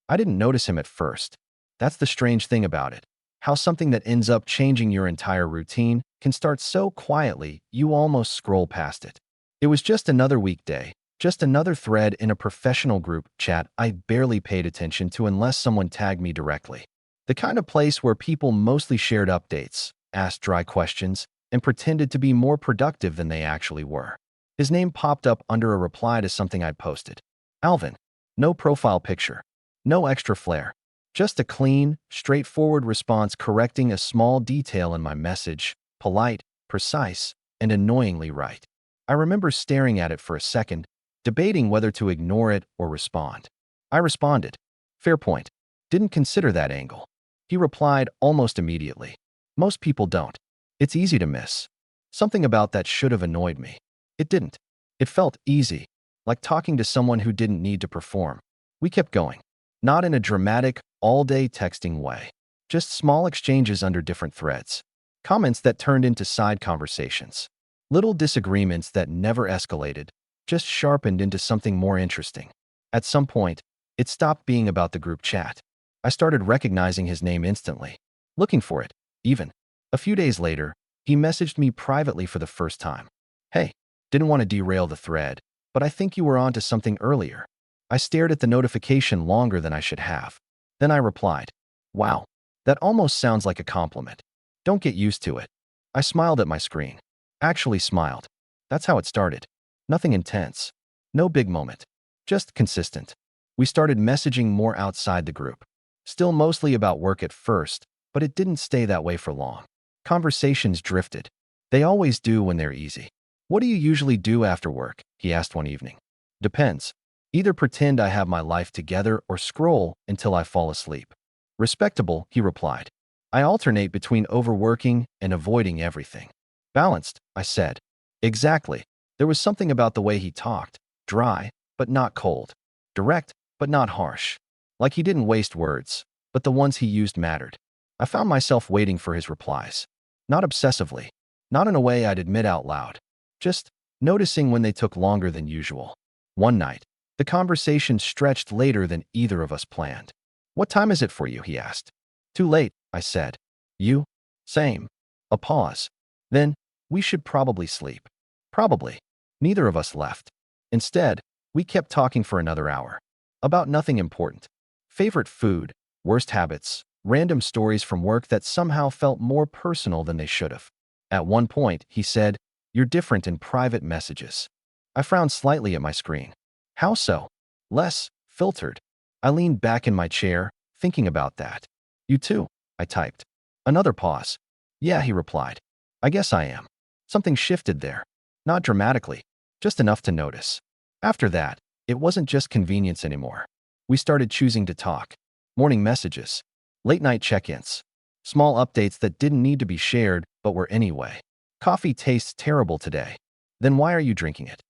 I didn't notice him at first. That's the strange thing about it. How something that ends up changing your entire routine can start so quietly you almost scroll past it. It was just another weekday, just another thread in a professional group chat I barely paid attention to unless someone tagged me directly. The kind of place where people mostly shared updates, asked dry questions, and pretended to be more productive than they actually were. His name popped up under a reply to something I'd posted. Alvin. No profile picture. No extra flair. Just a clean, straightforward response correcting a small detail in my message, polite, precise, and annoyingly right. I remember staring at it for a second, debating whether to ignore it or respond. I responded. Fair point. Didn't consider that angle. He replied almost immediately. Most people don't. It's easy to miss. Something about that should have annoyed me. It didn't. It felt easy, like talking to someone who didn't need to perform. We kept going. Not in a dramatic, all-day texting way. Just small exchanges under different threads. Comments that turned into side conversations. Little disagreements that never escalated, just sharpened into something more interesting. At some point, it stopped being about the group chat. I started recognizing his name instantly. Looking for it, even. A few days later, he messaged me privately for the first time. Hey, didn't want to derail the thread, but I think you were onto something earlier. I stared at the notification longer than I should have. Then I replied, wow, that almost sounds like a compliment. Don't get used to it. I smiled at my screen. Actually smiled. That's how it started. Nothing intense. No big moment. Just consistent. We started messaging more outside the group. Still mostly about work at first, but it didn't stay that way for long. Conversations drifted. They always do when they're easy. What do you usually do after work? He asked one evening. Depends. Either pretend I have my life together or scroll until I fall asleep. Respectable, he replied. I alternate between overworking and avoiding everything. Balanced, I said. Exactly. There was something about the way he talked. Dry, but not cold. Direct, but not harsh. Like he didn't waste words, but the ones he used mattered. I found myself waiting for his replies. Not obsessively. Not in a way I'd admit out loud. Just noticing when they took longer than usual. One night, the conversation stretched later than either of us planned. What time is it for you? He asked. Too late, I said. You? Same. A pause. Then, we should probably sleep. Probably. Neither of us left. Instead, we kept talking for another hour. About nothing important. Favorite food, worst habits, random stories from work that somehow felt more personal than they should have. At one point, he said, you're different in private messages. I frowned slightly at my screen. How so? Less filtered. I leaned back in my chair, thinking about that. You too, I typed. Another pause. Yeah, he replied. I guess I am. Something shifted there. Not dramatically, just enough to notice. After that, it wasn't just convenience anymore. We started choosing to talk. Morning messages. Late-night check-ins. Small updates that didn't need to be shared, but were anyway. Coffee tastes terrible today. Then why are you drinking it?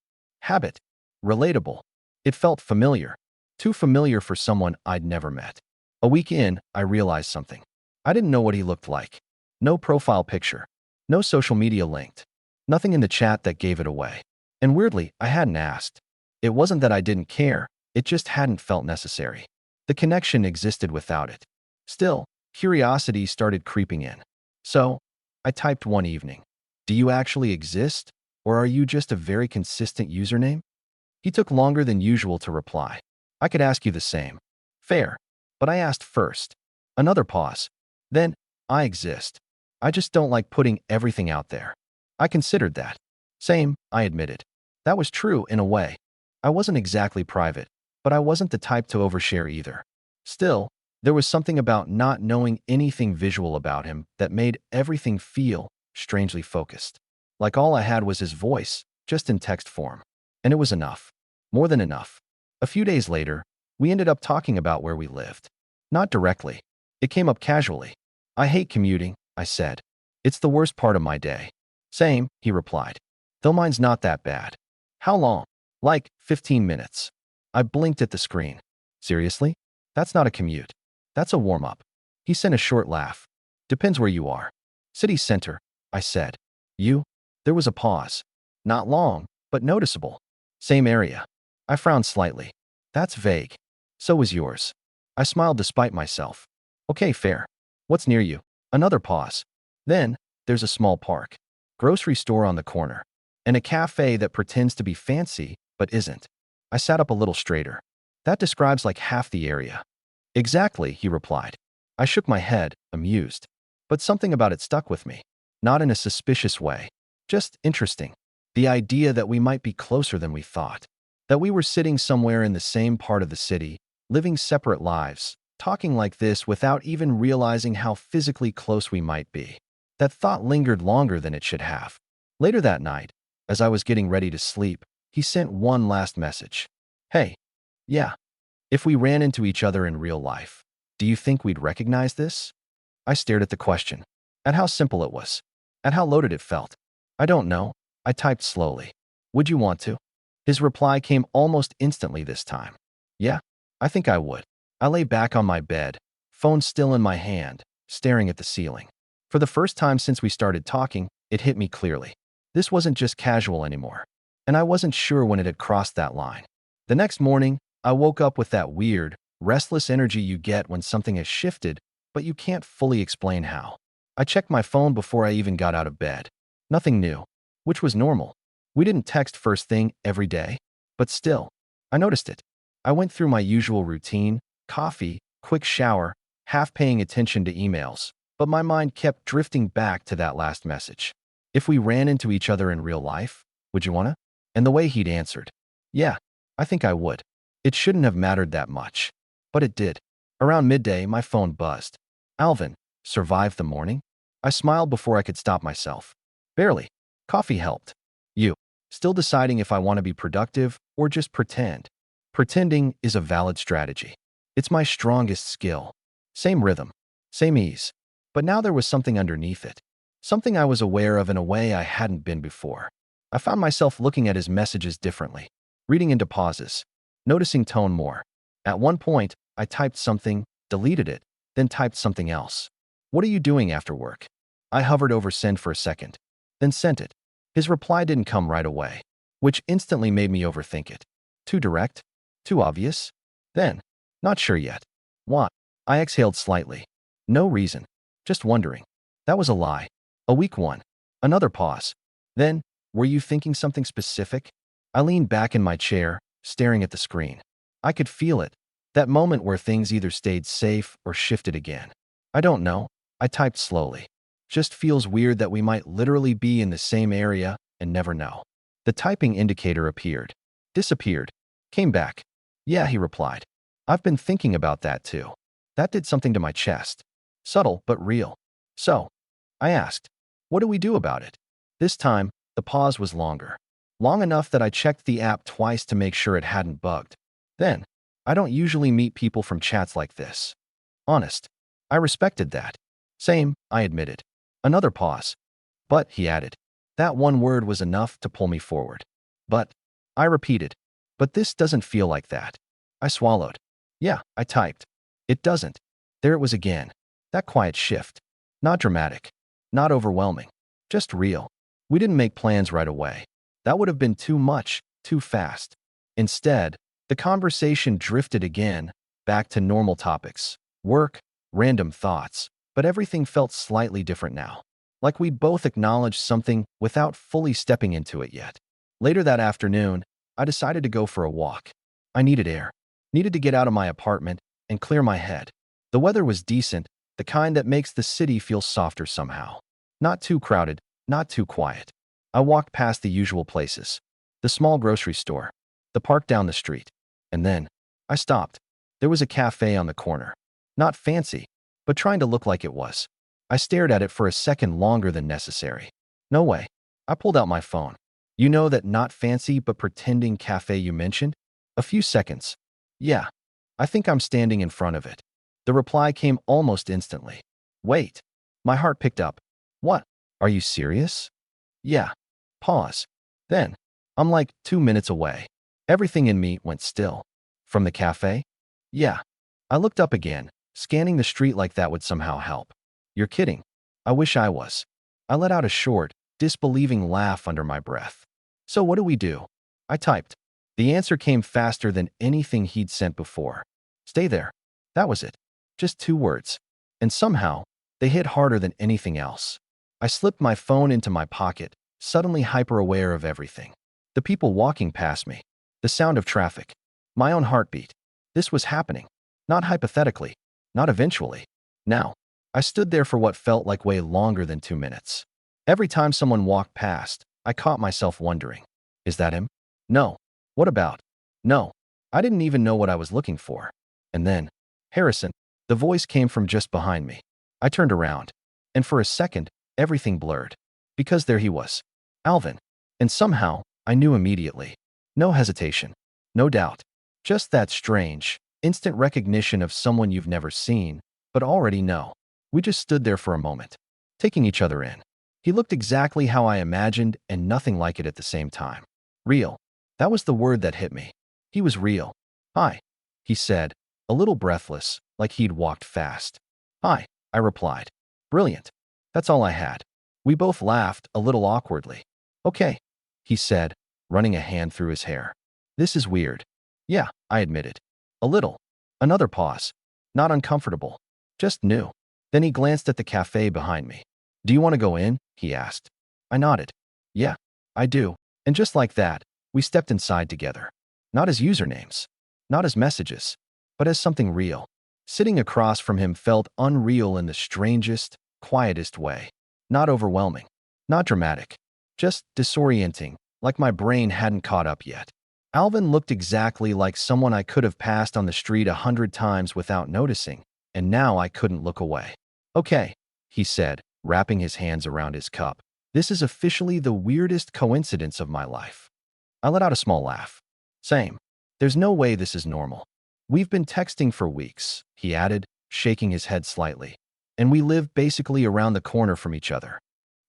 Habit. Relatable. It felt familiar. Too familiar for someone I'd never met. A week in, I realized something. I didn't know what he looked like. No profile picture. No social media linked. Nothing in the chat that gave it away. And weirdly, I hadn't asked. It wasn't that I didn't care, it just hadn't felt necessary. The connection existed without it. Still, curiosity started creeping in. So, I typed one evening. Do you actually exist? Or are you just a very consistent username? He took longer than usual to reply. I could ask you the same. Fair. But I asked first. Another pause. Then, I exist. I just don't like putting everything out there. I considered that. Same, I admitted. That was true in a way. I wasn't exactly private, but I wasn't the type to overshare either. Still, there was something about not knowing anything visual about him that made everything feel strangely focused. Like all I had was his voice, just in text form. And it was enough. More than enough. A few days later, we ended up talking about where we lived. Not directly. It came up casually. I hate commuting, I said. It's the worst part of my day. Same, he replied. Though mine's not that bad. How long? Like 15 minutes. I blinked at the screen. Seriously? That's not a commute. That's a warm-up. He sent a short laugh. Depends where you are. City center, I said. You? There was a pause. Not long, but noticeable. Same area. I frowned slightly. That's vague. So was yours. I smiled despite myself. Okay, fair. What's near you? Another pause. Then, there's a small park, grocery store on the corner, and a cafe that pretends to be fancy but isn't. I sat up a little straighter. That describes like half the area. Exactly, he replied. I shook my head, amused. But something about it stuck with me. Not in a suspicious way. Just interesting. The idea that we might be closer than we thought. That we were sitting somewhere in the same part of the city, living separate lives, talking like this without even realizing how physically close we might be. That thought lingered longer than it should have. Later that night, as I was getting ready to sleep, he sent one last message. Hey, yeah, if we ran into each other in real life, do you think we'd recognize this? I stared at the question, at how simple it was, at how loaded it felt. I don't know, I typed slowly. Would you want to? His reply came almost instantly this time. Yeah, I think I would. I lay back on my bed, phone still in my hand, staring at the ceiling. For the first time since we started talking, it hit me clearly. This wasn't just casual anymore, and I wasn't sure when it had crossed that line. The next morning, I woke up with that weird, restless energy you get when something has shifted, but you can't fully explain how. I checked my phone before I even got out of bed. Nothing new, which was normal. We didn't text first thing every day, but still, I noticed it. I went through my usual routine, coffee, quick shower, half paying attention to emails, but my mind kept drifting back to that last message. If we ran into each other in real life, would you wanna? And the way he'd answered, yeah, I think I would. It shouldn't have mattered that much, but it did. Around midday, my phone buzzed. Alvin, survived the morning? I smiled before I could stop myself. Barely. Coffee helped. You. Still deciding if I want to be productive or just pretend. Pretending is a valid strategy. It's my strongest skill. Same rhythm, same ease. But now there was something underneath it. Something I was aware of in a way I hadn't been before. I found myself looking at his messages differently, reading into pauses, noticing tone more. At one point, I typed something, deleted it, then typed something else. What are you doing after work? I hovered over send for a second, then sent it. His reply didn't come right away, which instantly made me overthink it. Too direct? Too obvious? Then, not sure yet. Why? I exhaled slightly. No reason. Just wondering. That was a lie. A weak one. Another pause. Then, were you thinking something specific? I leaned back in my chair, staring at the screen. I could feel it. That moment where things either stayed safe or shifted again. I don't know. I typed slowly. Just feels weird that we might literally be in the same area and never know. The typing indicator appeared, disappeared, came back. Yeah, he replied. I've been thinking about that too. That did something to my chest. Subtle, but real. So, I asked, what do we do about it? This time, the pause was longer. Long enough that I checked the app twice to make sure it hadn't bugged. Then, I don't usually meet people from chats like this. Honest. I respected that. Same, I admitted. Another pause. But, he added. That one word was enough to pull me forward. But, I repeated. But this doesn't feel like that. I swallowed. Yeah, I typed. It doesn't. There it was again. That quiet shift. Not dramatic. Not overwhelming. Just real. We didn't make plans right away. That would have been too much, too fast. Instead, the conversation drifted again, back to normal topics. Work, random thoughts. But everything felt slightly different now. Like we'd both acknowledged something without fully stepping into it yet. Later that afternoon, I decided to go for a walk. I needed air. Needed to get out of my apartment and clear my head. The weather was decent, the kind that makes the city feel softer somehow. Not too crowded, not too quiet. I walked past the usual places. The small grocery store. The park down the street. And then, I stopped. There was a cafe on the corner. Not fancy, but trying to look like it was. I stared at it for a second longer than necessary. No way. I pulled out my phone. You know that not fancy but pretending cafe you mentioned? A few seconds. Yeah. I think I'm standing in front of it. The reply came almost instantly. Wait. My heart picked up. What? Are you serious? Yeah. Pause. Then, I'm like 2 minutes away. Everything in me went still. From the cafe? Yeah. I looked up again. Scanning the street like that would somehow help. You're kidding. I wish I was. I let out a short, disbelieving laugh under my breath. So what do we do? I typed. The answer came faster than anything he'd sent before. Stay there. That was it. Just 2 words. And somehow, they hit harder than anything else. I slipped my phone into my pocket, suddenly hyper-aware of everything. The people walking past me, the sound of traffic, my own heartbeat. This was happening. Not hypothetically, not eventually. Now, I stood there for what felt like way longer than 2 minutes. Every time someone walked past, I caught myself wondering, is that him? No. What about? No. I didn't even know what I was looking for. And then, Harrison, the voice came from just behind me. I turned around, and for a second, everything blurred. Because there he was, Alvin. And somehow, I knew immediately. No hesitation. No doubt. Just that strange, instant recognition of someone you've never seen, but already know. We just stood there for a moment, taking each other in. He looked exactly how I imagined and nothing like it at the same time. Real. That was the word that hit me. He was real. Hi, he said, a little breathless, like he'd walked fast. Hi, I replied. Brilliant. That's all I had. We both laughed, a little awkwardly. Okay, he said, running a hand through his hair. This is weird. Yeah, I admitted. A little. Another pause. Not uncomfortable. Just new. Then he glanced at the cafe behind me. Do you want to go in? He asked. I nodded. Yeah, I do. And just like that, we stepped inside together. Not as usernames. Not as messages. But as something real. Sitting across from him felt unreal in the strangest, quietest way. Not overwhelming. Not dramatic. Just disorienting, like my brain hadn't caught up yet. Alvin looked exactly like someone I could have passed on the street 100 times without noticing, and now I couldn't look away. Okay, he said, wrapping his hands around his cup. This is officially the weirdest coincidence of my life. I let out a small laugh. Same. There's no way this is normal. We've been texting for weeks, he added, shaking his head slightly. And we live basically around the corner from each other.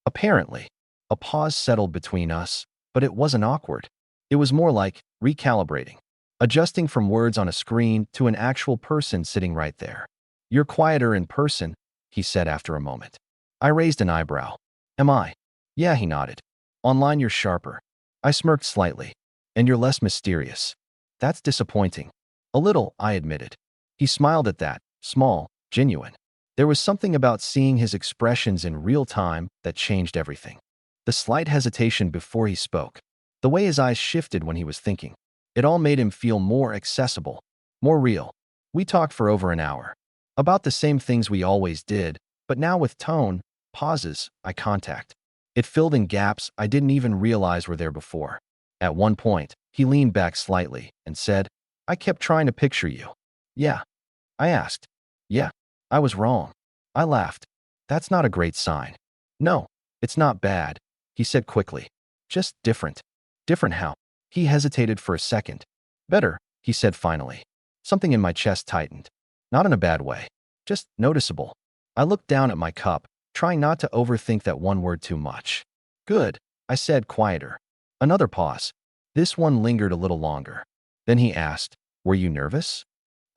Apparently, a pause settled between us, but it wasn't awkward. It was more like recalibrating, adjusting from words on a screen to an actual person sitting right there. You're quieter in person, he said after a moment. I raised an eyebrow. Am I? Yeah, he nodded. Online you're sharper. I smirked slightly. And you're less mysterious. That's disappointing. A little, I admitted. He smiled at that, small, genuine. There was something about seeing his expressions in real time that changed everything. The slight hesitation before he spoke. The way his eyes shifted when he was thinking. It all made him feel more accessible, more real. We talked for over an hour. About the same things we always did, but now with tone, pauses, eye contact. It filled in gaps I didn't even realize were there before. At one point, he leaned back slightly and said, I kept trying to picture you. Yeah. I asked. Yeah. I was wrong. I laughed. That's not a great sign. No, it's not bad, he said quickly. Just different. Different how? He hesitated for a second. Better, he said finally. Something in my chest tightened. Not in a bad way. Just noticeable. I looked down at my cup, trying not to overthink that one word too much. Good, I said quieter. Another pause. This one lingered a little longer. Then he asked, were you nervous?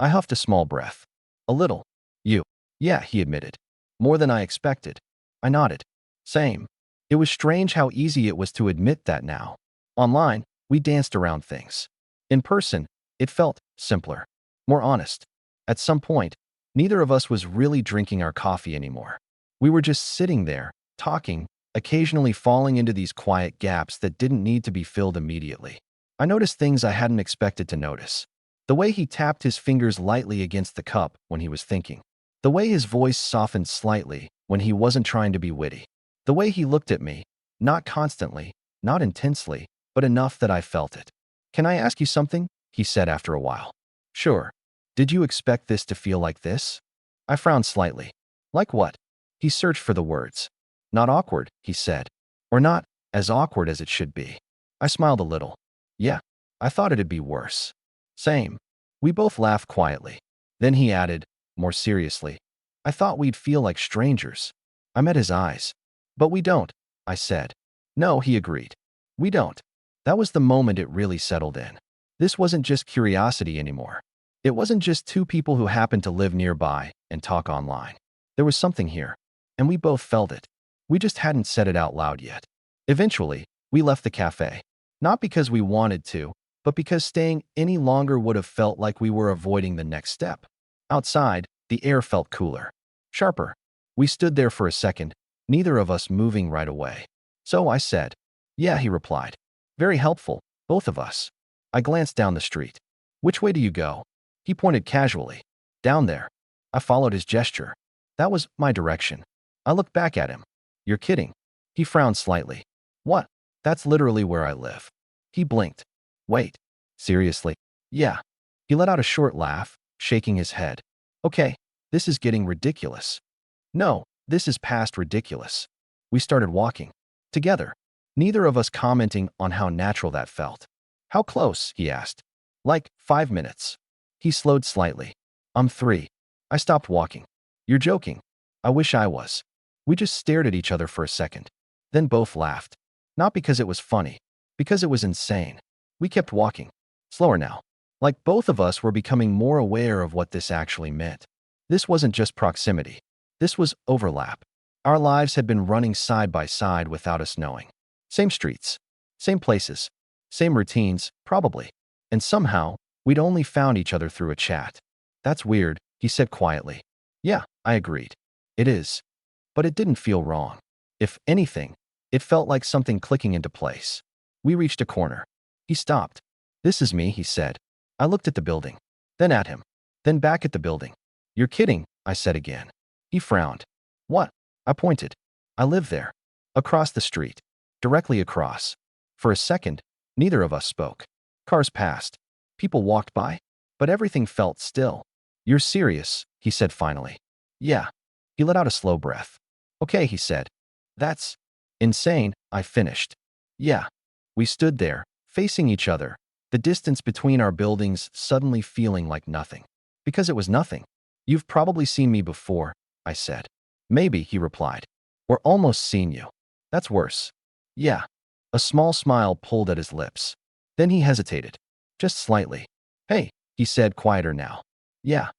I huffed a small breath. A little. You. Yeah, he admitted. More than I expected. I nodded. Same. It was strange how easy it was to admit that now. Online, we danced around things. In person, it felt simpler, more honest. At some point, neither of us was really drinking our coffee anymore. We were just sitting there, talking, occasionally falling into these quiet gaps that didn't need to be filled immediately. I noticed things I hadn't expected to notice. The way he tapped his fingers lightly against the cup when he was thinking. The way his voice softened slightly when he wasn't trying to be witty. The way he looked at me, not constantly, not intensely, but enough that I felt it. Can I ask you something? He said after a while. Sure. Did you expect this to feel like this? I frowned slightly. Like what? He searched for the words. Not awkward, he said. Or not as awkward as it should be. I smiled a little. Yeah, I thought it'd be worse. Same. We both laughed quietly. Then he added, more seriously, I thought we'd feel like strangers. I met his eyes. But we don't, I said. No, he agreed. We don't. That was the moment it really settled in. This wasn't just curiosity anymore. It wasn't just two people who happened to live nearby and talk online. There was something here, and we both felt it. We just hadn't said it out loud yet. Eventually, we left the cafe. Not because we wanted to, but because staying any longer would have felt like we were avoiding the next step. Outside, the air felt cooler, sharper. We stood there for a second, neither of us moving right away. So I said, "Yeah," he replied. "Very helpful, both of us." I glanced down the street. "Which way do you go?" He pointed casually. "Down there." I followed his gesture. That was my direction. I looked back at him. "You're kidding." He frowned slightly. "What? That's literally where I live." He blinked. "Wait. Seriously?" "Yeah." He let out a short laugh, shaking his head. "Okay, this is getting ridiculous." "No, this is past ridiculous." We started walking. Together. Neither of us commenting on how natural that felt. "How close?" he asked. "Like 5 minutes." He slowed slightly. "I'm 3. I stopped walking. "You're joking." I wish I was. We just stared at each other for a second. Then both laughed. Not because it was funny, because it was insane. We kept walking. Slower now. Like both of us were becoming more aware of what this actually meant. This wasn't just proximity. This was overlap. Our lives had been running side by side without us knowing. Same streets, same places, same routines, probably. And somehow, we'd only found each other through a chat. "That's weird," he said quietly. "Yeah," I agreed. "It is." But it didn't feel wrong. If anything, it felt like something clicking into place. We reached a corner. He stopped. "This is me," he said. I looked at the building, then at him, then back at the building. "You're kidding," I said again. He frowned. "What?" I pointed. "I live there. Across the street. Directly across." For a second, neither of us spoke. Cars passed. People walked by. But everything felt still. "You're serious," he said finally. "Yeah." He let out a slow breath. "Okay," he said. "That's insane," I finished. "Yeah." We stood there, facing each other, the distance between our buildings suddenly feeling like nothing. Because it was nothing. "You've probably seen me before," I said. "Maybe," he replied. "Or almost seen you. That's worse." "Yeah." A small smile pulled at his lips. Then he hesitated. Just slightly. "Hey," he said, quieter now. "Yeah.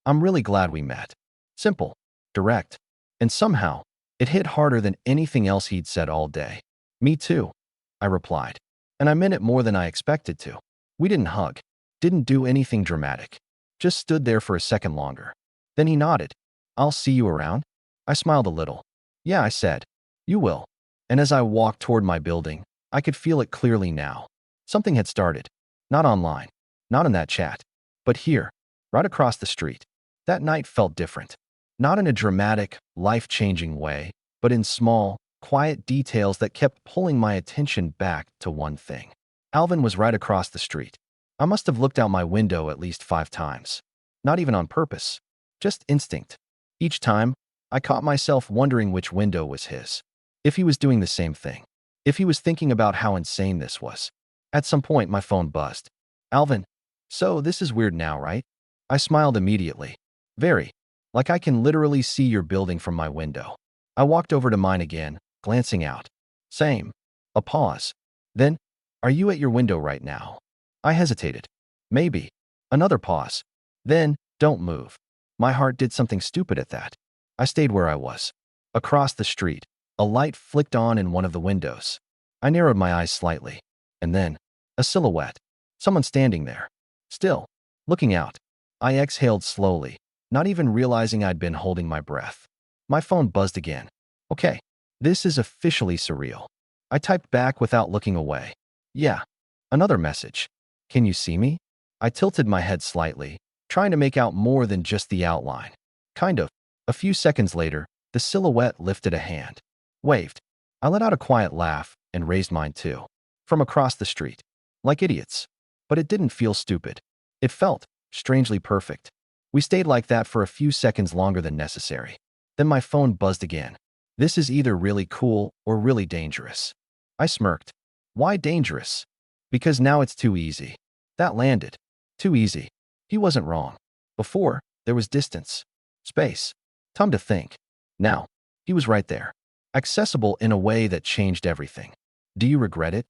I'm really glad we met." Simple. Direct. And somehow, it hit harder than anything else he'd said all day. "Me too," I replied. And I meant it more than I expected to. We didn't hug. Didn't do anything dramatic. Just stood there for a second longer. Then he nodded. "I'll see you around?" I smiled a little. "Yeah," I said. "You will." And as I walked toward my building, I could feel it clearly now. Something had started. Not online. Not in that chat. But here. Right across the street. That night felt different. Not in a dramatic, life-changing way, but in small, quiet details that kept pulling my attention back to one thing. Alvin was right across the street. I must have looked out my window at least 5 times. Not even on purpose. Just instinct. Each time, I caught myself wondering which window was his. If he was doing the same thing. If he was thinking about how insane this was. At some point, my phone buzzed. "Alvin, so this is weird now, right?" I smiled immediately. "Very. Like I can literally see your building from my window." I walked over to mine again, glancing out. "Same." A pause. Then, "Are you at your window right now?" I hesitated. "Maybe." Another pause. Then, "Don't move." My heart did something stupid at that. I stayed where I was. Across the street, a light flicked on in one of the windows. I narrowed my eyes slightly. And then, a silhouette. Someone standing there. Still. Looking out. I exhaled slowly, not even realizing I'd been holding my breath. My phone buzzed again. "Okay. This is officially surreal." I typed back without looking away. "Yeah." Another message. "Can you see me?" I tilted my head slightly, trying to make out more than just the outline. Kind of. A few seconds later, the silhouette lifted a hand. Waved. I let out a quiet laugh and raised mine too. From across the street. Like idiots. But it didn't feel stupid. It felt strangely perfect. We stayed like that for a few seconds longer than necessary. Then my phone buzzed again. "This is either really cool or really dangerous." I smirked. "Why dangerous?" "Because now it's too easy." That landed. Too easy. He wasn't wrong. Before, there was distance. Space. Time to think. Now, he was right there. Accessible in a way that changed everything. "Do you regret it?"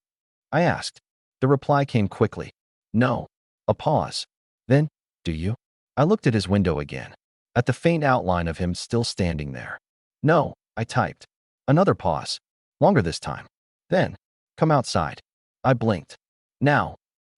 I asked. The reply came quickly. "No." A pause. Then, "Do you?" I looked at his window again. At the faint outline of him still standing there. "No," I typed. Another pause. Longer this time. Then, "Come outside." I blinked. "Now."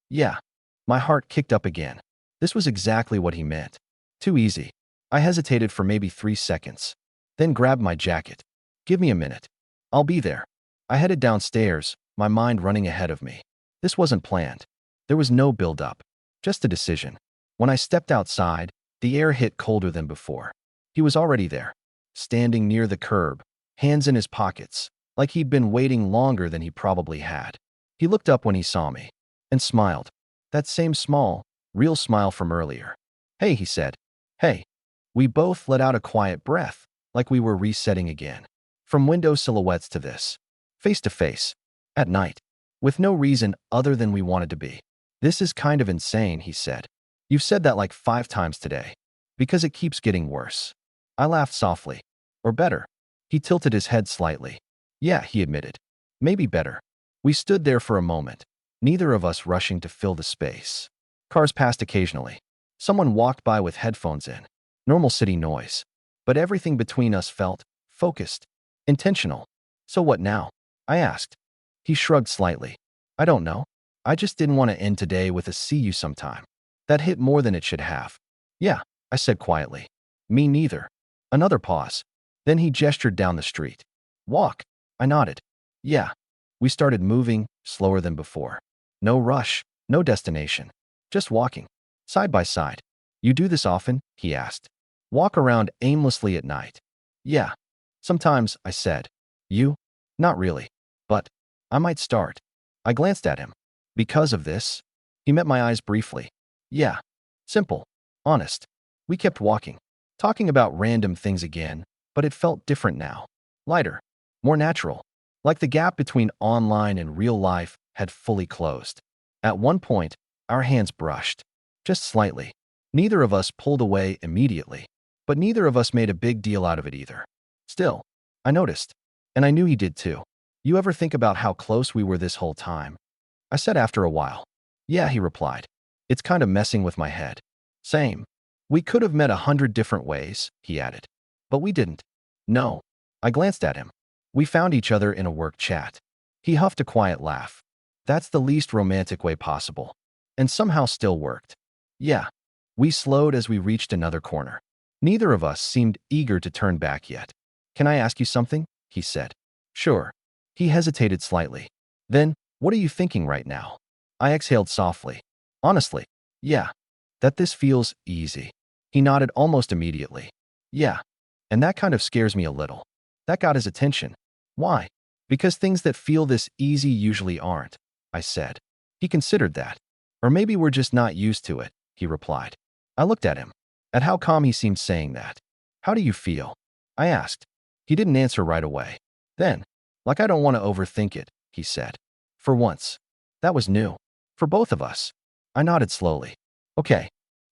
"Yeah." My heart kicked up again. This was exactly what he meant. Too easy. I hesitated for maybe 3 seconds, then grabbed my jacket. Give me a minute. I'll be there. I headed downstairs, my mind running ahead of me. This wasn't planned. There was no build-up, just a decision. When I stepped outside, the air hit colder than before. He was already there, standing near the curb, hands in his pockets, like he'd been waiting longer than he probably had. He looked up when he saw me and smiled. That same small, real smile from earlier. "Hey," he said. "Hey." We both let out a quiet breath, like we were resetting again. From window silhouettes to this. Face to face. At night. With no reason other than we wanted to be. "This is kind of insane," he said. "You've said that like 5 times today. Because it keeps getting worse." I laughed softly. "Or better." He tilted his head slightly. "Yeah," he admitted. "Maybe better." We stood there for a moment, neither of us rushing to fill the space. Cars passed occasionally. Someone walked by with headphones in. Normal city noise. But everything between us felt focused, intentional. "So what now?" I asked. He shrugged slightly. "I don't know. I just didn't want to end today with a see you sometime." That hit more than it should have. "Yeah," I said quietly. "Me neither." Another pause. Then he gestured down the street. "Walk." I nodded. "Yeah." We started moving, slower than before. No rush, no destination. Just walking, side by side. "You do this often?" he asked. "Walk around aimlessly at night?" "Yeah." "Sometimes," I said. "You?" "Not really. But I might start." I glanced at him. "Because of this?" He met my eyes briefly. "Yeah." Simple. Honest. We kept walking, talking about random things again, but it felt different now. Lighter. More natural. Like the gap between online and real life had fully closed. At one point, our hands brushed. Just slightly. Neither of us pulled away immediately, but neither of us made a big deal out of it either. Still, I noticed, and I knew he did too. "You ever think about how close we were this whole time?" I said after a while. "Yeah," he replied. "It's kind of messing with my head." "Same. We could have met 100 different ways," he added. "But we didn't." "No." I glanced at him. We found each other in a work chat. He huffed a quiet laugh. "That's the least romantic way possible." And somehow still worked. "Yeah." We slowed as we reached another corner. Neither of us seemed eager to turn back yet. "Can I ask you something?" he said. "Sure." He hesitated slightly. "Then, what are you thinking right now?" I exhaled softly. "Honestly, yeah. That this feels easy." He nodded almost immediately. "Yeah. And that kind of scares me a little." That got his attention. "Why?" "Because things that feel this easy usually aren't," I said. He considered that. "Or maybe we're just not used to it," he replied. I looked at him, at how calm he seemed saying that. "How do you feel?" I asked. He didn't answer right away. Then, "Like I don't want to overthink it," he said. For once. That was new. For both of us. I nodded slowly. "Okay."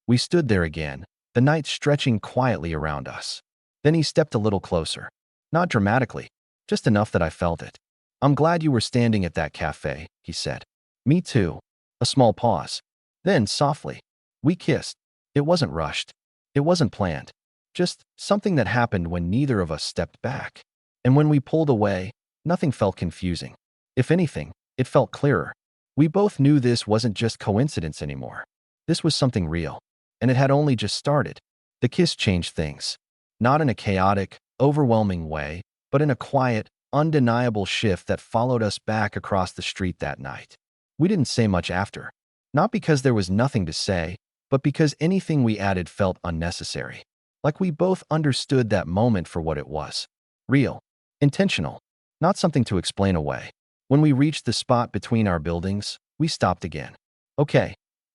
We stood there again, the night stretching quietly around us. Then he stepped a little closer. Not dramatically, just enough that I felt it. "I'm glad you were standing at that cafe," he said. "Me too." A small pause. Then, softly, we kissed. It wasn't rushed. It wasn't planned. Just something that happened when neither of us stepped back. And when we pulled away, nothing felt confusing. If anything, it felt clearer. We both knew this wasn't just coincidence anymore. This was something real. And it had only just started. The kiss changed things. Not in a chaotic, overwhelming way, but in a quiet, undeniable shift that followed us back across the street that night. We didn't say much after. Not because there was nothing to say, but because anything we added felt unnecessary. Like we both understood that moment for what it was. Real. Intentional. Not something to explain away. When we reached the spot between our buildings, we stopped again. "Okay,"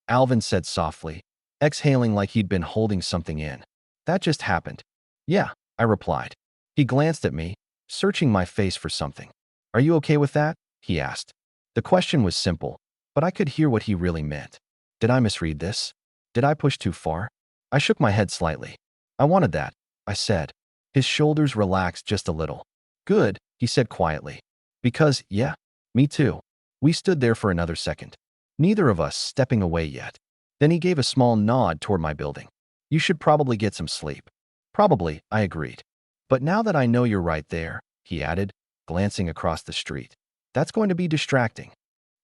Alvin said softly, exhaling like he'd been holding something in. "That just happened." "Yeah," I replied. He glanced at me, searching my face for something. "Are you okay with that?" he asked. The question was simple, but I could hear what he really meant. Did I misread this? Did I push too far? I shook my head slightly. "I wanted that," I said. His shoulders relaxed just a little. "Good," he said quietly. "Because, yeah, me too." We stood there for another second, neither of us stepping away yet. Then he gave a small nod toward my building. "You should probably get some sleep." "Probably," I agreed. "But now that I know you're right there," he added, glancing across the street, "that's going to be distracting."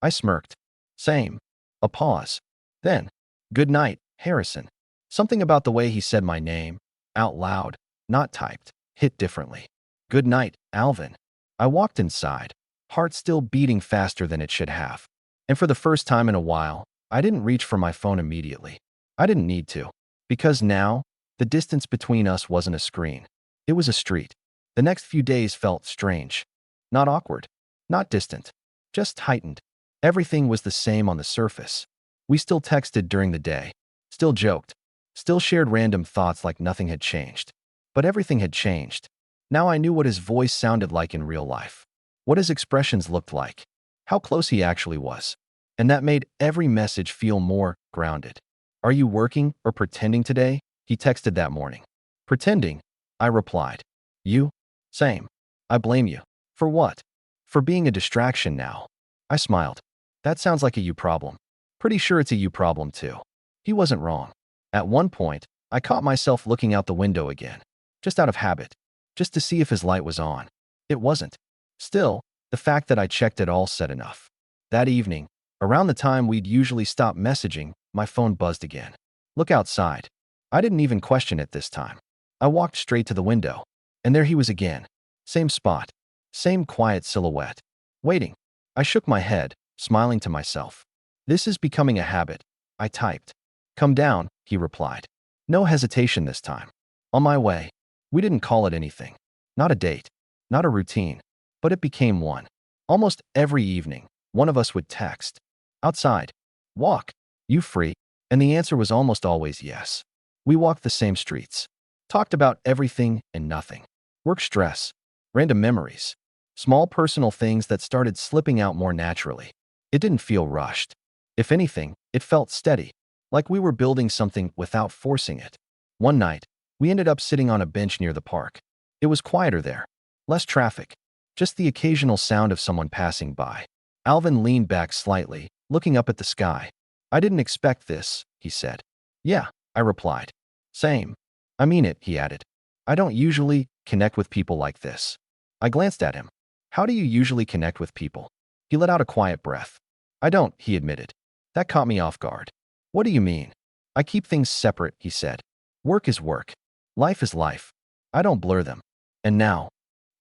I smirked. "Same." A pause. Then, "Good night, Harrison." Something about the way he said my name, out loud, not typed, hit differently. Good night, Alvin. I walked inside, heart still beating faster than it should have. And for the first time in a while, I didn't reach for my phone immediately. I didn't need to. Because now, the distance between us wasn't a screen. It was a street. The next few days felt strange. Not awkward. Not distant. Just heightened. Everything was the same on the surface. We still texted during the day. Still joked. Still shared random thoughts like nothing had changed. But everything had changed. Now I knew what his voice sounded like in real life. What his expressions looked like. How close he actually was. And that made every message feel more grounded. Are you working or pretending today? He texted that morning. Pretending, I replied. You? Same. I blame you. For what? For being a distraction now. I smiled. That sounds like a you problem. Pretty sure it's a you problem too. He wasn't wrong. At one point, I caught myself looking out the window again. Just out of habit. Just to see if his light was on. It wasn't. Still, the fact that I checked it all said enough. That evening, around the time we'd usually stop messaging, my phone buzzed again. Look outside. I didn't even question it this time. I walked straight to the window. And there he was again. Same spot. Same quiet silhouette. Waiting. I shook my head, smiling to myself. This is becoming a habit. I typed. Come down, he replied. No hesitation this time. On my way. We didn't call it anything. Not a date. Not a routine. But it became one. Almost every evening, one of us would text. Outside. Walk. You free? And the answer was almost always yes. We walked the same streets. Talked about everything and nothing. Work stress. Random memories. Small personal things that started slipping out more naturally. It didn't feel rushed. If anything, it felt steady. Like we were building something without forcing it. One night, we ended up sitting on a bench near the park. It was quieter there. Less traffic. Just the occasional sound of someone passing by. Alvin leaned back slightly, looking up at the sky. I didn't expect this, he said. Yeah, I replied. Same. I mean it, he added. I don't usually connect with people like this. I glanced at him. How do you usually connect with people? He let out a quiet breath. I don't, he admitted. That caught me off guard. What do you mean? I keep things separate, he said. Work is work. Life is life. I don't blur them. And now?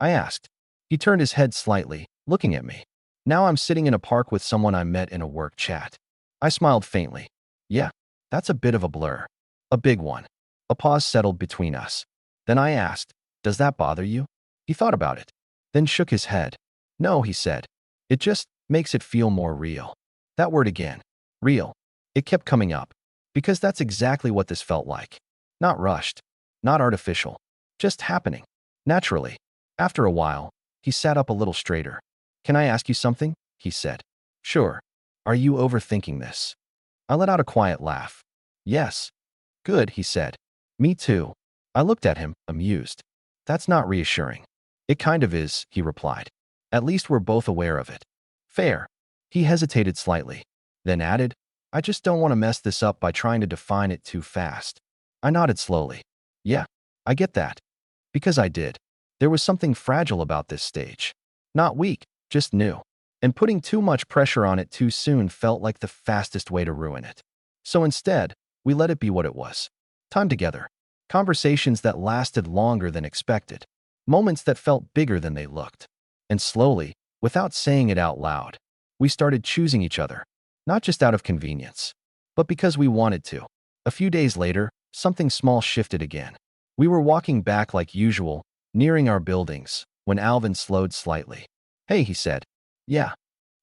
I asked. He turned his head slightly, looking at me. Now I'm sitting in a park with someone I met in a work chat. I smiled faintly. Yeah, that's a bit of a blur. A big one. A pause settled between us. Then I asked, does that bother you? He thought about it. Then shook his head. No, he said. It just makes it feel more real. That word again. Real. It kept coming up. Because that's exactly what this felt like. Not rushed. Not artificial. Just happening. Naturally. After a while, he sat up a little straighter. Can I ask you something? He said. Sure. Are you overthinking this? I let out a quiet laugh. Yes. Good, he said. Me too. I looked at him, amused. That's not reassuring. It kind of is, he replied. At least we're both aware of it. Fair. He hesitated slightly, then added, I just don't want to mess this up by trying to define it too fast. I nodded slowly. Yeah, I get that. Because I did. There was something fragile about this stage. Not weak, just new. And putting too much pressure on it too soon felt like the fastest way to ruin it. So instead, we let it be what it was. Time together. Conversations that lasted longer than expected. Moments that felt bigger than they looked. And slowly, without saying it out loud, we started choosing each other. Not just out of convenience, but because we wanted to. A few days later, something small shifted again. We were walking back like usual, nearing our buildings, when Alvin slowed slightly. Hey, he said. Yeah.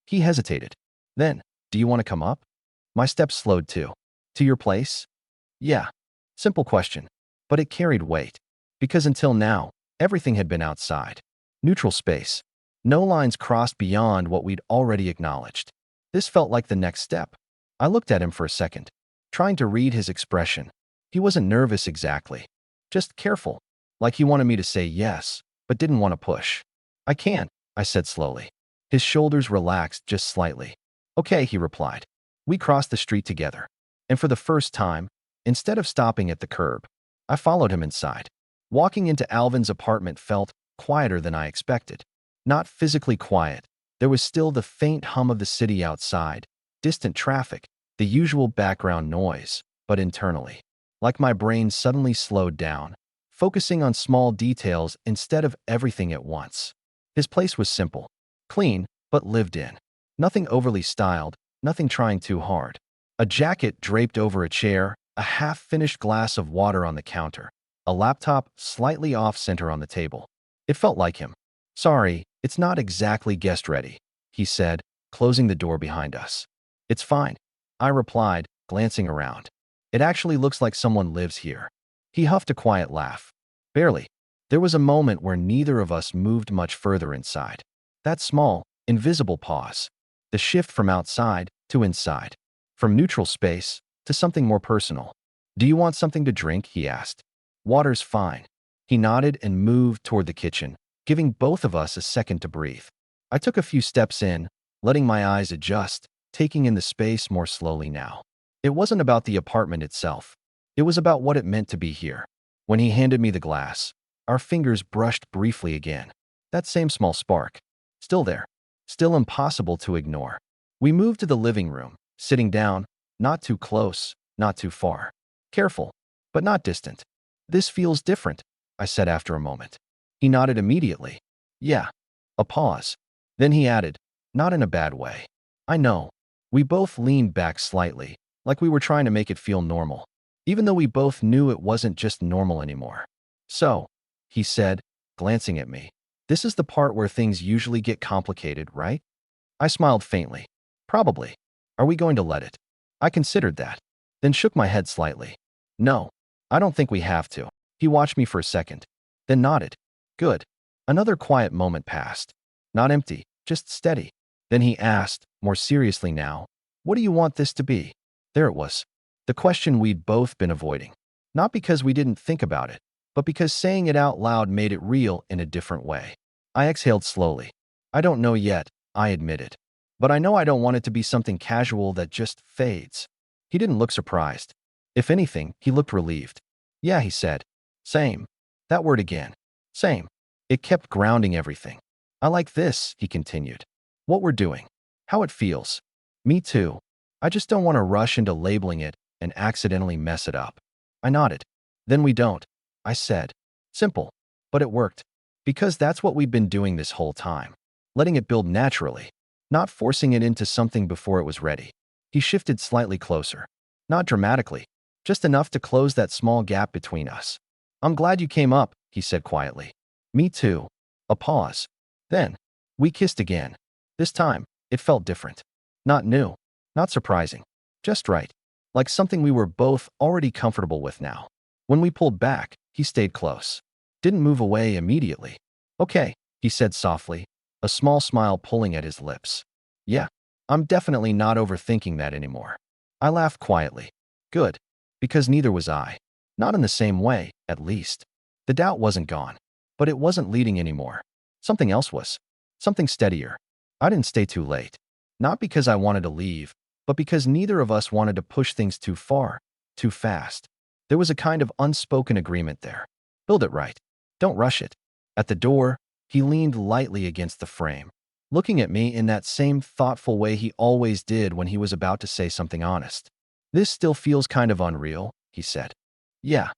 He hesitated. Then, do you want to come up? My steps slowed too. To your place? Yeah. Simple question. But it carried weight. Because until now, everything had been outside. Neutral space. No lines crossed beyond what we'd already acknowledged. This felt like the next step. I looked at him for a second, trying to read his expression. He wasn't nervous exactly. Just careful. Like he wanted me to say yes, but didn't want to push. I can't, I said slowly. His shoulders relaxed just slightly. Okay, he replied. We crossed the street together. And for the first time, instead of stopping at the curb, I followed him inside. Walking into Alvin's apartment felt quieter than I expected. Not physically quiet. There was still the faint hum of the city outside, distant traffic, the usual background noise, but internally, Like my brain suddenly slowed down, focusing on small details instead of everything at once. His place was simple, clean, but lived in. Nothing overly styled, nothing trying too hard. A jacket draped over a chair, a half-finished glass of water on the counter, a laptop slightly off-center on the table. It felt like him. "Sorry, it's not exactly guest-ready," he said, closing the door behind us. "It's fine," I replied, glancing around. "It actually looks like someone lives here." He huffed a quiet laugh. "Barely." There was a moment where neither of us moved much further inside. That small, invisible pause. The shift from outside to inside. From neutral space to something more personal. "Do you want something to drink?" he asked. "Water's fine." He nodded and moved toward the kitchen, giving both of us a second to breathe. I took a few steps in, letting my eyes adjust, taking in the space more slowly now. It wasn't about the apartment itself. It was about what it meant to be here. When he handed me the glass, our fingers brushed briefly again. That same small spark. Still there. Still impossible to ignore. We moved to the living room, sitting down, not too close, not too far. Careful, but not distant. "This feels different," I said after a moment. He nodded immediately. "Yeah." A pause. Then he added, "Not in a bad way." "I know." We both leaned back slightly, like we were trying to make it feel normal, even though we both knew it wasn't just normal anymore. "So," he said, glancing at me, "this is the part where things usually get complicated, right?" I smiled faintly. "Probably. Are we going to let it?" I considered that, then shook my head slightly. "No, I don't think we have to." He watched me for a second, then nodded. "Good." Another quiet moment passed. Not empty, just steady. Then he asked, more seriously now, "What do you want this to be?" There it was. The question we'd both been avoiding. Not because we didn't think about it, but because saying it out loud made it real in a different way. I exhaled slowly. "I don't know yet," I admitted. "But I know I don't want it to be something casual that just fades." He didn't look surprised. If anything, he looked relieved. "Yeah," he said. "Same." That word again. Same. It kept grounding everything. "I like this," he continued. "What we're doing. How it feels." "Me too. I just don't want to rush into labeling it and accidentally mess it up." I nodded. "Then we don't," I said. Simple. But it worked. Because that's what we've been doing this whole time. Letting it build naturally. Not forcing it into something before it was ready. He shifted slightly closer. Not dramatically. Just enough to close that small gap between us. "I'm glad you came up," he said quietly. "Me too." A pause. Then, we kissed again. This time, it felt different. Not new. Not surprising. Just right. Like something we were both already comfortable with now. When we pulled back, he stayed close. Didn't move away immediately. "Okay," he said softly, a small smile pulling at his lips. "Yeah, I'm definitely not overthinking that anymore." I laughed quietly. Good. Because neither was I. Not in the same way, at least. The doubt wasn't gone. But it wasn't leading anymore. Something else was. Something steadier. I didn't stay too late. Not because I wanted to leave, but because neither of us wanted to push things too far, too fast. There was a kind of unspoken agreement there. Build it right. Don't rush it. At the door, he leaned lightly against the frame, looking at me in that same thoughtful way he always did when he was about to say something honest. "This still feels kind of unreal," he said. "Yeah,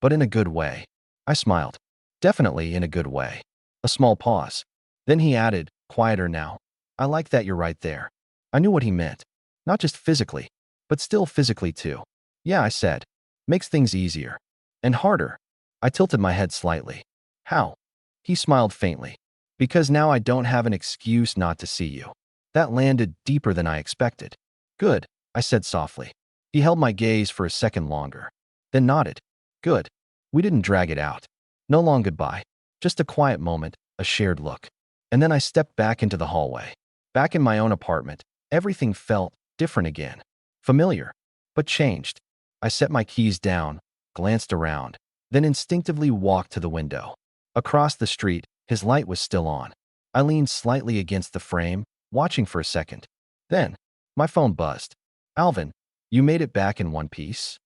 but in a good way." I smiled. "Definitely in a good way." A small pause. Then he added, quieter now, "I like that you're right there." I knew what he meant. Not just physically, but still physically too. "Yeah," I said. "Makes things easier." "And harder." I tilted my head slightly. "How?" He smiled faintly. "Because now I don't have an excuse not to see you." That landed deeper than I expected. "Good," I said softly. He held my gaze for a second longer, then nodded. "Good." We didn't drag it out. No long goodbye. Just a quiet moment, a shared look. And then I stepped back into the hallway. Back in my own apartment, everything felt different again. Familiar, but changed. I set my keys down, glanced around, then instinctively walked to the window. Across the street, his light was still on. I leaned slightly against the frame, watching for a second. Then, my phone buzzed. "Alvin, you made it back in one piece?"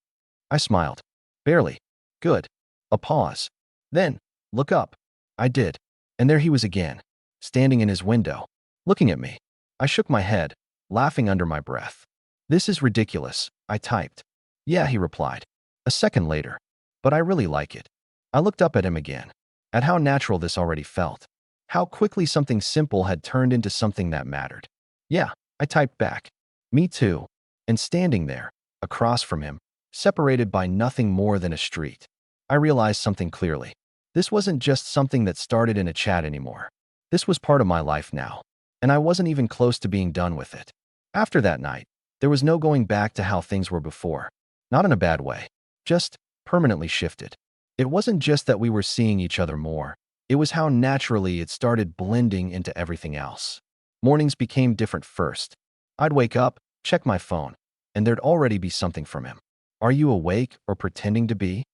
I smiled. "Barely." "Good." A pause. Then, "Look up." I did. And there he was again, standing in his window, looking at me. I shook my head, laughing under my breath. "This is ridiculous," I typed. "Yeah," he replied. A A second later. But I really like it. I looked up at him again. At how natural this already felt. How quickly something simple had turned into something that mattered. Yeah, I typed back. Me too. And standing there, across from him, separated by nothing more than a street, I realized something clearly. This wasn't just something that started in a chat anymore. This was part of my life now. And I wasn't even close to being done with it. After that night, there was no going back to how things were before. Not in a bad way. Just permanently shifted. It wasn't just that we were seeing each other more. It was how naturally it started blending into everything else. Mornings became different first. I'd wake up, check my phone, and there'd already be something from him. Are you awake or pretending to be?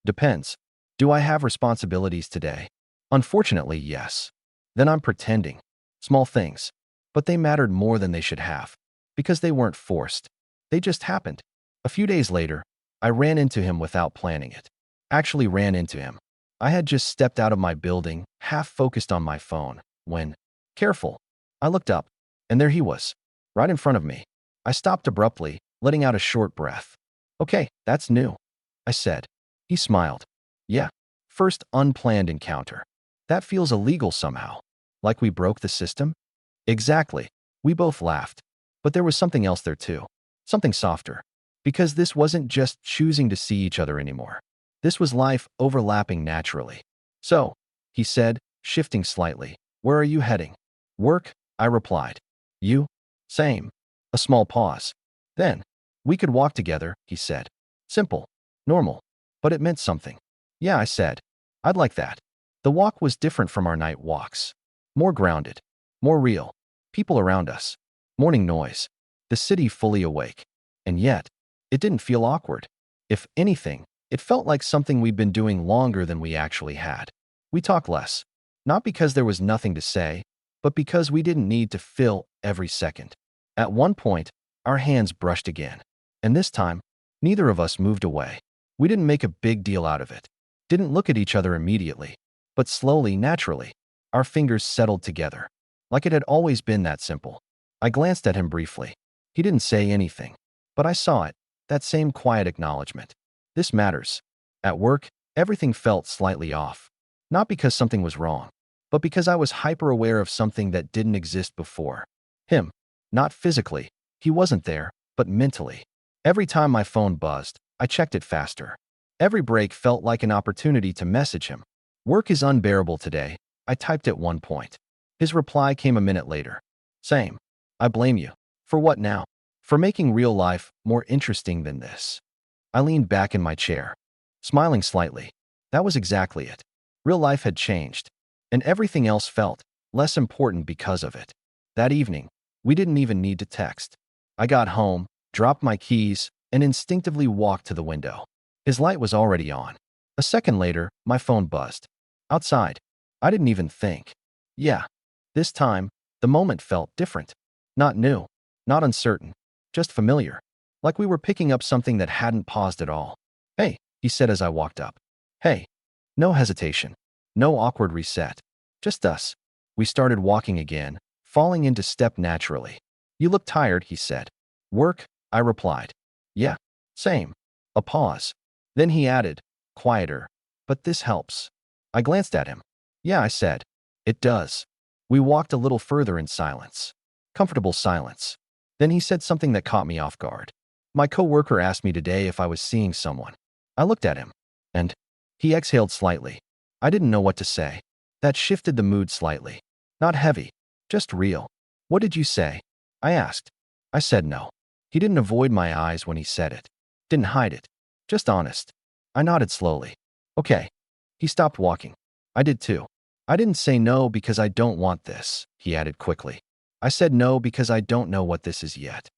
Depends. Do I have responsibilities today? Unfortunately, yes. Then I'm pretending. Small things. But they mattered more than they should have. Because they weren't forced. They just happened. A few days later, I ran into him without planning it. Actually ran into him. I had just stepped out of my building, half focused on my phone, when, careful, I looked up, and there he was, right in front of me. I stopped abruptly, letting out a short breath. Okay, that's new, I said. He smiled. Yeah, first unplanned encounter. That feels illegal somehow. Like we broke the system? Exactly. We both laughed. But there was something else there too. Something softer. Because this wasn't just choosing to see each other anymore. This was life overlapping naturally. So, he said, shifting slightly, where are you heading? Work, I replied. You? Same. A small pause. Then, we could walk together, he said. Simple. Normal. But it meant something. Yeah, I said. I'd like that. The walk was different from our night walks. More grounded. More real. People around us. Morning noise. The city fully awake. And yet, it didn't feel awkward. If anything, it felt like something we'd been doing longer than we actually had. We talked less. Not because there was nothing to say, but because we didn't need to fill every second. At one point, our hands brushed again. And this time, neither of us moved away. We didn't make a big deal out of it. Didn't look at each other immediately. But slowly, naturally, our fingers settled together. Like it had always been that simple. I glanced at him briefly. He didn't say anything. But I saw it. That same quiet acknowledgement. This matters. At work, everything felt slightly off. Not because something was wrong, but because I was hyper-aware of something that didn't exist before. Him. Not physically. He wasn't there, but mentally. Every time my phone buzzed, I checked it faster. Every break felt like an opportunity to message him. Work is unbearable today, I typed at one point. His reply came a minute later. Same. I blame you. For what now? For making real life more interesting than this. I leaned back in my chair, smiling slightly. That was exactly it. Real life had changed, and everything else felt less important because of it. That evening, we didn't even need to text. I got home, dropped my keys, and instinctively walked to the window. His light was already on. A second later, my phone buzzed. Outside. I didn't even think. Yeah. This time, the moment felt different. Not new. Not uncertain. Just familiar. Like we were picking up something that hadn't paused at all. Hey, he said as I walked up. Hey. No hesitation. No awkward reset. Just us. We started walking again, falling into step naturally. You look tired, he said. Work, I replied. Yeah. Same. A pause. Then he added, quieter. But this helps. I glanced at him. Yeah, I said. It does. We walked a little further in silence. Comfortable silence. Then he said something that caught me off guard. My coworker asked me today if I was seeing someone. I looked at him. And he exhaled slightly. I didn't know what to say. That shifted the mood slightly. Not heavy. Just real. What did you say? I asked. I said no. He didn't avoid my eyes when he said it. Didn't hide it. Just honest. I nodded slowly. Okay. He stopped walking. I did too. I didn't say no because I don't want this, he added quickly. I said no because I don't know what this is yet.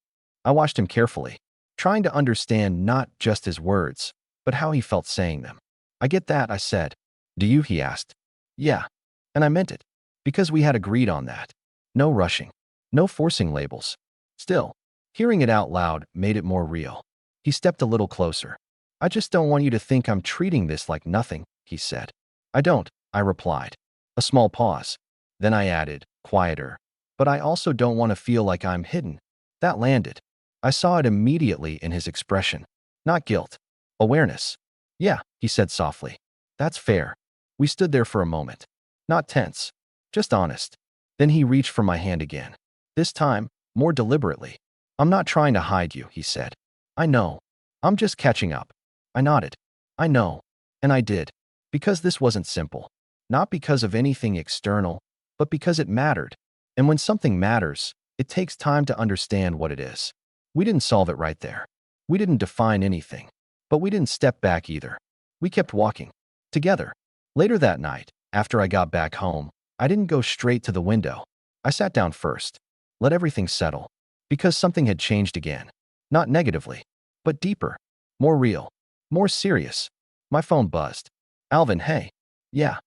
I watched him carefully, trying to understand not just his words, but how he felt saying them. I get that, I said. Do you, he asked. Yeah. And I meant it. Because we had agreed on that. No rushing. No forcing labels. Still, hearing it out loud made it more real. He stepped a little closer. I just don't want you to think I'm treating this like nothing, he said. I don't, I replied. A small pause. Then I added, quieter. But I also don't want to feel like I'm hidden. That landed. I saw it immediately in his expression. Not guilt. Awareness. Yeah, he said softly. That's fair. We stood there for a moment. Not tense. Just honest. Then he reached for my hand again. This time, more deliberately. I'm not trying to hide you, he said. I know. I'm just catching up. I nodded. I know. And I did. Because this wasn't simple. Not because of anything external, but because it mattered. And when something matters, it takes time to understand what it is. We didn't solve it right there. We didn't define anything. But we didn't step back either. We kept walking. Together. Later that night, after I got back home, I didn't go straight to the window. I sat down first. Let everything settle. Because something had changed again. Not negatively, but deeper. More real. More serious. My phone buzzed. Alvin, hey. Yeah.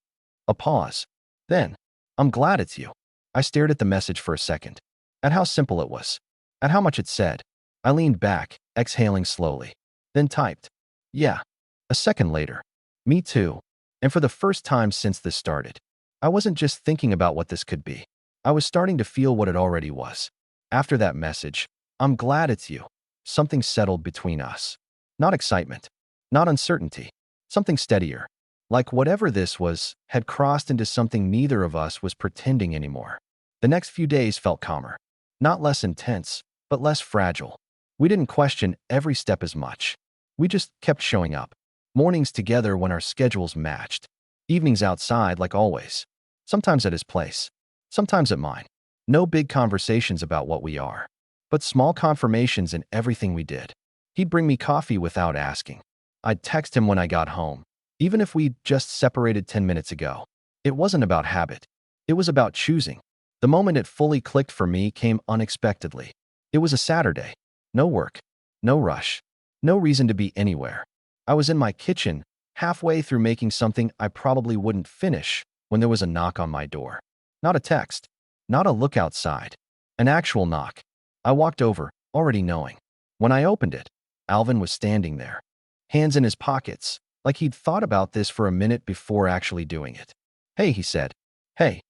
A pause. Then, I'm glad it's you. I stared at the message for a second. At how simple it was. At how much it said. I leaned back, exhaling slowly. Then typed. Yeah. A second later. Me too. And for the first time since this started, I wasn't just thinking about what this could be. I was starting to feel what it already was. After that message, I'm glad it's you. Something settled between us. Not excitement. Not uncertainty. Something steadier. Like whatever this was had crossed into something neither of us was pretending anymore. The next few days felt calmer. Not less intense, but less fragile. We didn't question every step as much. We just kept showing up. Mornings together when our schedules matched. Evenings outside like always. Sometimes at his place. Sometimes at mine. No big conversations about what we are. But small confirmations in everything we did. He'd bring me coffee without asking. I'd text him when I got home. Even if we'd just separated 10 minutes ago. It wasn't about habit. It was about choosing. The moment it fully clicked for me came unexpectedly. It was a Saturday. No work. No rush. No reason to be anywhere. I was in my kitchen, halfway through making something I probably wouldn't finish, when there was a knock on my door. Not a text. Not a look outside. An actual knock. I walked over, already knowing. When I opened it, Alvin was standing there. Hands in his pockets, like he'd thought about this for a minute before actually doing it. Hey, he said. Hey.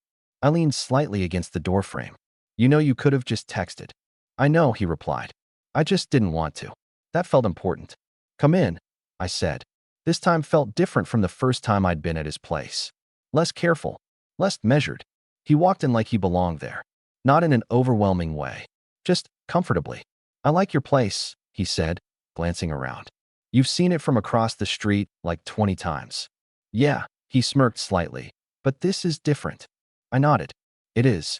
I leaned slightly against the doorframe. You know you could have just texted. I know, he replied. I just didn't want to. That felt important. Come in, I said. This time felt different from the first time I'd been at his place. Less careful. Less measured. He walked in like he belonged there. Not in an overwhelming way. Just comfortably. I like your place, he said, glancing around. You've seen it from across the street like 20 times. Yeah, he smirked slightly. But this is different. I nodded. It is.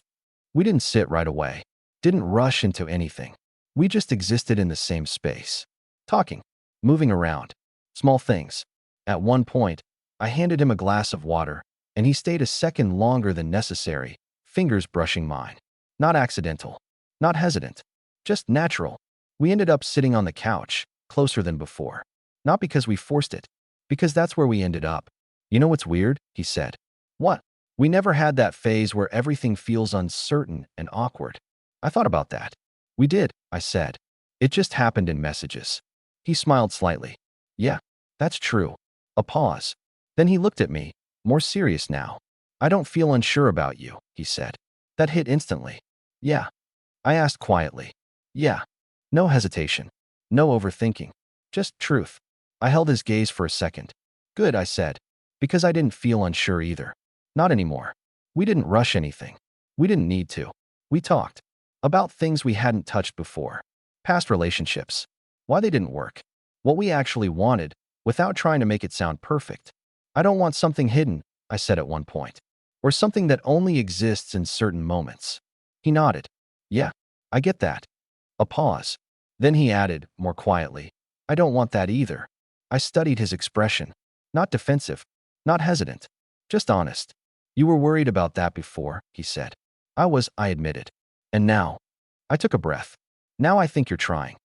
We didn't sit right away. Didn't rush into anything. We just existed in the same space. Talking. Moving around. Small things. At one point, I handed him a glass of water, and he stayed a second longer than necessary, fingers brushing mine. Not accidental. Not hesitant. Just natural. We ended up sitting on the couch, closer than before. Not because we forced it. Because that's where we ended up. You know what's weird? He said. What? We never had that phase where everything feels uncertain and awkward. I thought about that. We did, I said. It just happened in messages. He smiled slightly. Yeah, that's true. A pause. Then he looked at me, more serious now. I don't feel unsure about you, he said. That hit instantly. Yeah. I asked quietly. Yeah. No hesitation. No overthinking. Just truth. I held his gaze for a second. Good, I said. Because I didn't feel unsure either. Not anymore. We didn't rush anything. We didn't need to. We talked. About things we hadn't touched before. Past relationships. Why they didn't work. What we actually wanted, without trying to make it sound perfect. I don't want something hidden, I said at one point. Or something that only exists in certain moments. He nodded. Yeah, I get that. A pause. Then he added, more quietly, I don't want that either. I studied his expression. Not defensive. Not hesitant. Just honest. You were worried about that before, he said. I admitted. And now? I took a breath. Now I think you're trying.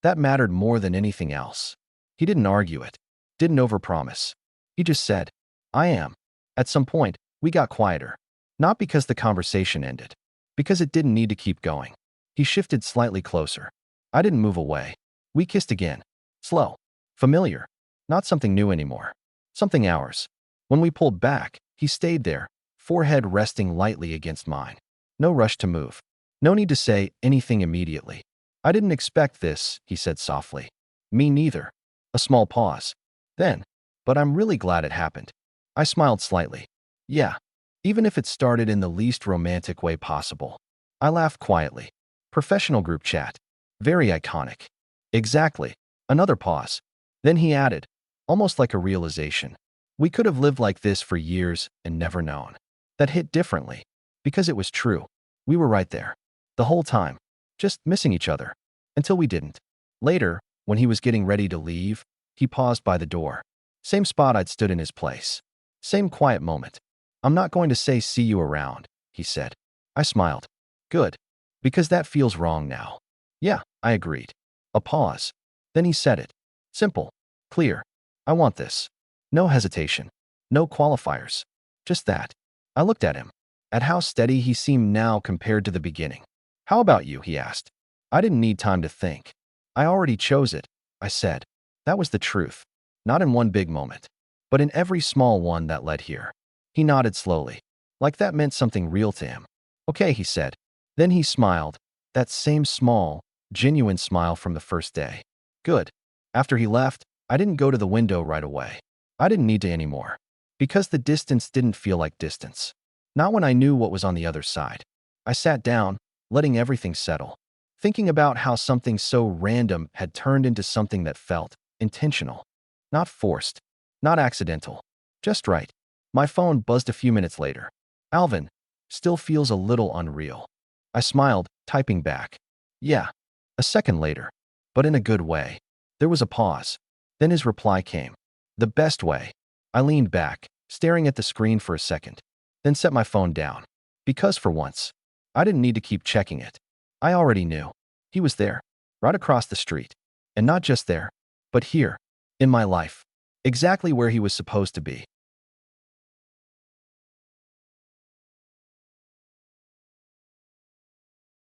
That mattered more than anything else. He didn't argue it. Didn't overpromise. He just said, I am. At some point, we got quieter. Not because the conversation ended. Because it didn't need to keep going. He shifted slightly closer. I didn't move away. We kissed again. Slow. Familiar. Not something new anymore. Something ours. When we pulled back, he stayed there, forehead resting lightly against mine. No rush to move. No need to say anything immediately. I didn't expect this, he said softly. Me neither. A A small pause. Then, but I'm really glad it happened. I smiled slightly. Yeah, even if it started in the least romantic way possible. I laughed quietly. Professional group chat. Very iconic. Exactly. Another pause. Then he added, almost like a realization. We could have lived like this for years and never known. That hit differently. Because it was true. We were right there. The whole time. Just missing each other. Until we didn't. Later, when he was getting ready to leave, he paused by the door. Same spot I'd stood in his place. Same quiet moment. I'm not going to say see you around, he said. I smiled. Good. Because that feels wrong now. Yeah, I agreed. A pause. Then he said it. Simple. Clear. I want this. No hesitation. No qualifiers. Just that. I looked at him. At how steady he seemed now compared to the beginning. How about you? He asked. I didn't need time to think. I already chose it, I said. That was the truth. Not in one big moment, but in every small one that led here. He nodded slowly, like that meant something real to him. Okay, he said. Then he smiled, that same small, genuine smile from the first day. Good. After he left, I didn't go to the window right away. I didn't need to anymore. Because the distance didn't feel like distance. Not when I knew what was on the other side. I sat down, letting everything settle. Thinking about how something so random had turned into something that felt intentional. Not forced. Not accidental. Just right. My phone buzzed a few minutes later. Alvin, still feels a little unreal. I smiled, typing back. Yeah. A second later. But in a good way. There was a pause. Then his reply came. The best way. I leaned back, staring at the screen for a second. Then set my phone down. Because for once, I didn't need to keep checking it. I already knew. He was there. Right across the street. And not just there, but here. In my life. Exactly where he was supposed to be.